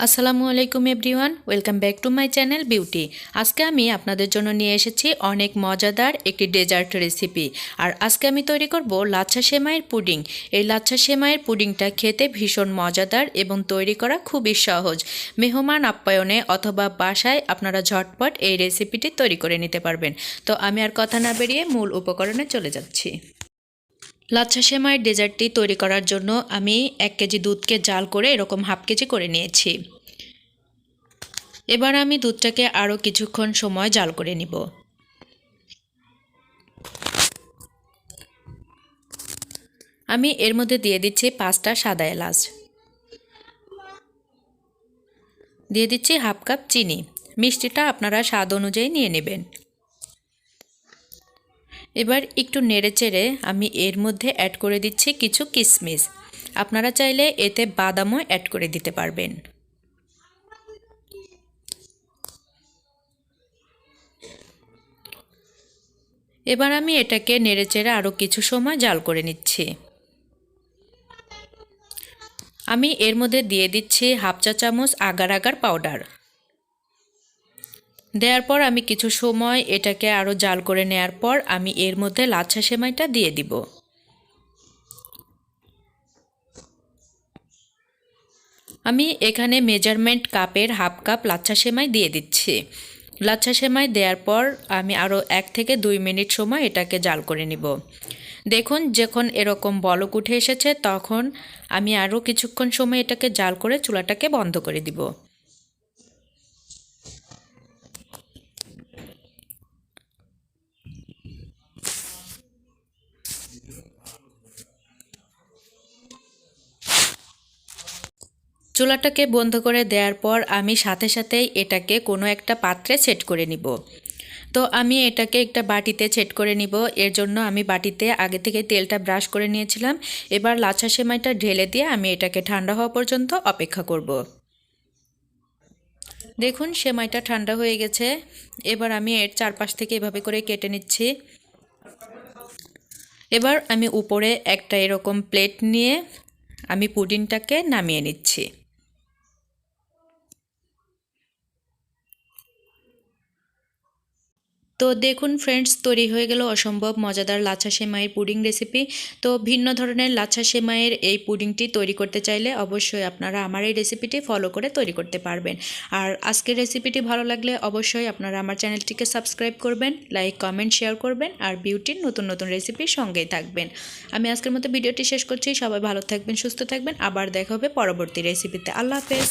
আসসালামু আলাইকুম everyone, welcome back to my channel beauty. আজকে আমি আপনাদের জন্য নিয়ে এসেছি অনেক মজাদার একটি ডেজার্ট রেসিপি। আর আজকে আমি তৈরি করব লাচ্ছা সেমাইয়ের পুডিং। এই লাচ্ছা সেমাইয়ের পুডিংটা খেতে ভীষণ মজাদার এবং তৈরি করা খুবই সহজ। মেহমান আপ্যায়নে অথবা বাসায় আপনারা ঝটপট এই রেসিপিটি তৈরি করে নিতে পারবেন। তো আমি আর কথা না বেরিয়ে মূল উপকরণে চলে যাচ্ছি। লাচ্ছা সেমাইয়ের ডেজার্টটি তৈরি করার জন্য আমি 1 কেজি দুধকে জাল করে এরকম হাফ কেজি করে নিয়েছি। এবার আমি দুধটাকে আরও কিছুক্ষণ সময় জাল করে নিব। আমি এর মধ্যে দিয়ে দিচ্ছি 5টা সাদা এলাচ, দিয়ে দিচ্ছি হাফ কাপ চিনি। মিষ্টিটা আপনারা স্বাদ অনুযায়ী নিয়ে নেবেন। এবার একটু নেড়েচেড়ে আমি এর মধ্যে অ্যাড করে দিচ্ছি কিছু কিশমিশ। আপনারা চাইলে এতে বাদামও অ্যাড করে দিতে পারবেন। এবার আমি এটাকে নেড়েচেড়ে আরও কিছু সময় জাল করে নিচ্ছি। আমি এর মধ্যে দিয়ে দিচ্ছি হাফ চা চামচ আগার আগার পাউডার। দেওয়ার পর আমি কিছু সময় এটাকে আরও জাল করে নেওয়ার পর আমি এর মধ্যে লাচ্ছা সেমাইটা দিয়ে দিব। আমি এখানে মেজারমেন্ট কাপের হাফ কাপ লাচ্ছা সেমাই দিয়ে দিচ্ছি। লাচ্ছা সেমাই দেওয়ার পর আমি আরও 1 থেকে 2 মিনিট সময় এটাকে জাল করে নিব। দেখুন যখন এরকম বলক উঠে এসেছে তখন আমি আরও কিছুক্ষণ সময় এটাকে জাল করে চুলাটাকে বন্ধ করে দিব। চুলাটাকে বন্ধ করে দেওয়ার পর আমি সাথে সাথেই এটাকে কোনো একটা পাত্রে সেট করে নিব। তো আমি এটাকে একটা বাটিতে সেট করে নিব। এর জন্য আমি বাটিতে আগে থেকে তেলটা ব্রাশ করে নিয়েছিলাম। এবার লাচ্ছা সেমাইটা ঢেলে দিয়ে আমি এটাকে ঠান্ডা হওয়া পর্যন্ত অপেক্ষা করব। দেখুন সেমাইটা ঠান্ডা হয়ে গেছে। এবার আমি এর চারপাশ থেকে এভাবে করে কেটে নিচ্ছি। এবার আমি উপরে একটা এরকম প্লেট নিয়ে আমি পুডিংটাকে নামিয়ে নিচ্ছি। তো দেখুন ফ্রেন্ডস, তৈরি হয়ে গেল অসম্ভব মজাদার লাচ্ছা সেমাইয়ের পুডিং রেসিপি। তো ভিন্ন ধরনের লাচ্ছা সেমাইয়ের এই পুডিংটি তৈরি করতে চাইলে অবশ্যই আপনারা আমার এই রেসিপিটি ফলো করে তৈরি করতে পারবেন। আর আজকের রেসিপিটি ভালো লাগলে অবশ্যই আপনারা আমার চ্যানেলটিকে সাবস্ক্রাইব করবেন, লাইক কমেন্ট শেয়ার করবেন আর বিউটির নতুন নতুন রেসিপির সঙ্গেই থাকবেন। আমি আজকের মতো ভিডিওটি শেষ করছি। সবাই ভালো থাকবেন, সুস্থ থাকবেন। আবার দেখা হবে পরবর্তী রেসিপিতে। আল্লাহ হাফেজ।